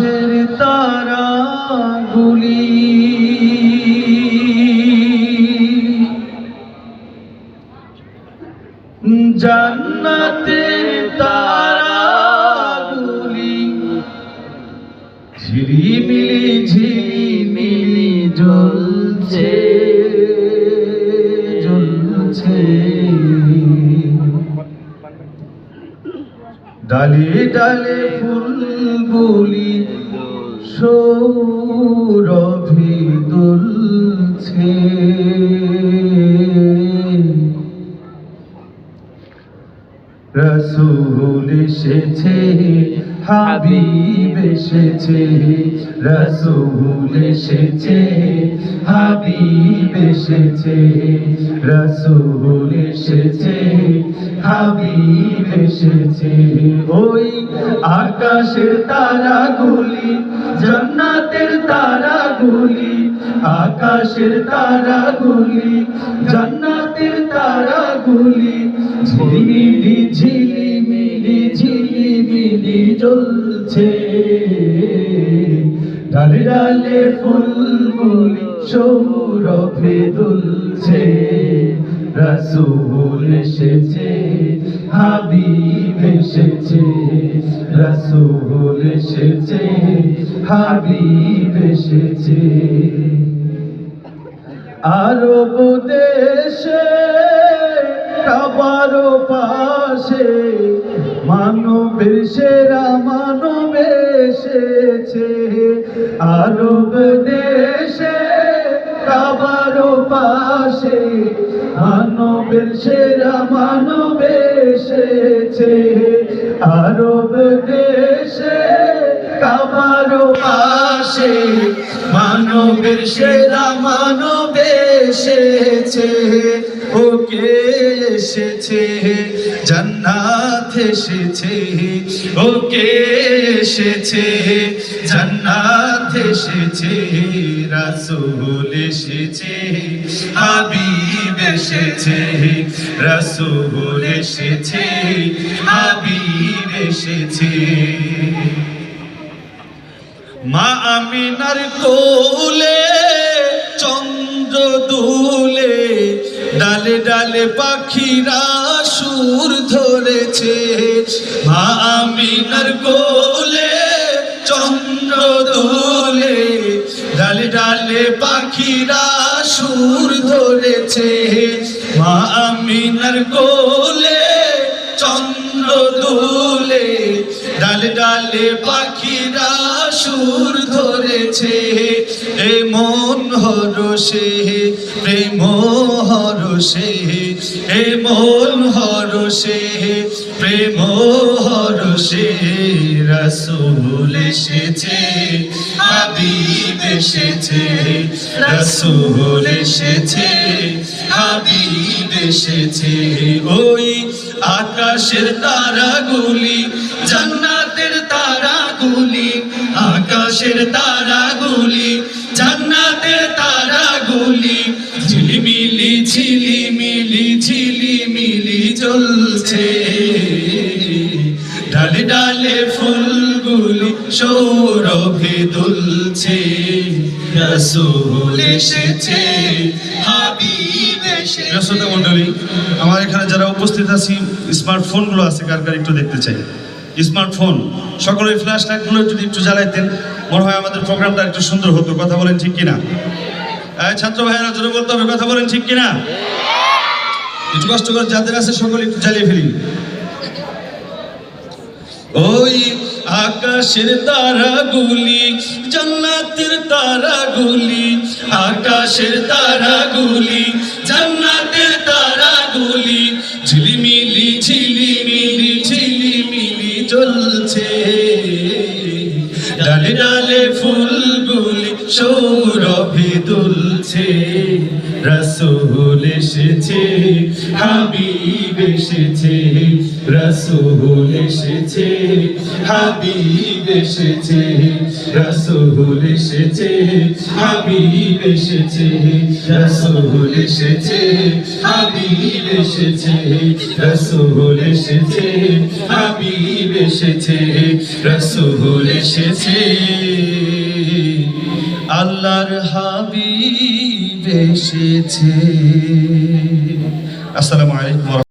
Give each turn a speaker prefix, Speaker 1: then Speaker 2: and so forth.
Speaker 1: আকাশের তারাগুলি জান্নাতের তারাগুলি ঝিলিমিলি ঝিলিমিলি জ্বলছে জ্বলছে ডালে ডালে ফুলগুলি সৌরভে দুলছে রসূল এসেছে হাবিব এসেছে রসূল এসেছে হাবিব এসেছে রসূল এসেছে হাবিব এসেছে ওই আকাশের তারাগুলি জান্নাতের তারাগুলি আকাশের তারাগুলি জান্নাতের তারাগুলি ঝিলিমিলি ঝিলিমিলি ঝিলিমিলি জ্বলছে ডালে ডালে ফুলগুলি সৌরভে দুলছে রসূল এসেছে হাবিব এসেছে রসূল এসেছে হাবিব এসেছে আরব দেশে কাবার পাশে মানবের সেরা মানব এসেছে আরব দেশে কাবার পাশে মানবের সেরা মানব এসেছে আরব দেশে কাবার পাশে মানবের সেরা মানব এসেছে ওকে এসেছে জান্নাত এসেছে ওকে এসেছে জান্নাত এসেছে রাসূল এসেছে হাবিব এসেছে রাসূল এসেছে হাবিব এসেছে মা আমিনার কোলে চন্দ্র দুলে ডালে ডালে পাখিরা সুর ধরেছে মা আমিনার কোলে চন্দ্র দুলে ডালে ডালে পাখিরা সুর ধরেছে মা আমিনার কোলে চন্দ্র দুলে ডালে ডালে পাখিরা সুর ধরেছে এ মন হরষে প্রেম হরষে এ মন হরষে প্রেম হরষে রসূল এসেছে হাবিব এসেছে রসূল এসেছে হাবিব এসেছে ওই আকাশের তারাগুলি জান্নাতের তারাগুলি আকাশের তারাগুলি জান্নাতের তারাগুলি ঝিলিমিলি ঝিলিমিলি ঝিলিমিলি জ্বলছে ডালে ডালে ফুলগুলি সৌরভে দুলছে রসূল এসেছে হাবিব এসেছে শ্রোতা মণ্ডলী আমার এখানে যারা উপস্থিত আছি স্মার্টফোনগুলো আছে কার কার একটু দেখতে চাই স্মার্টফোন সকলের ফ্ল্যাশ লাইটগুলো যদি একটু জ্বালাইতেন মনে হয় আমাদের প্রোগ্রামটা একটু সুন্দর হতো কথা বলেন ঠিক কিনা ছাত্র ভাইয়েরা জোরে বলতে হবে কথা বলেন ঠিক কিনা একটু কষ্ট করে যাদের আছে সকলে একটু জ্বালিয়ে ফেলি ওই আকাশের তারাগুলি জান্নাতের তারাগুলি আকাশের তারাগুলি জান্নাতের তারাগুলি ঝিলিমিলি ঝিলিমিলি ঝিলিমিলি জ্বলছে ডালে ডালে ফুলগুলি সৌরভে দুলছে রসূল এসেছে হাবিব এসেছে রাসূল এসেছে হাবিব এসেছে রাসূল এসেছে হাবিব এসেছে রাসূল এসেছে হাবিব এসেছে রাসূল এসেছে হাবিব এসেছে রাসূল এসেছে আল্লাহর হাবিব এসেছে। আসসালামু আলাইকুম।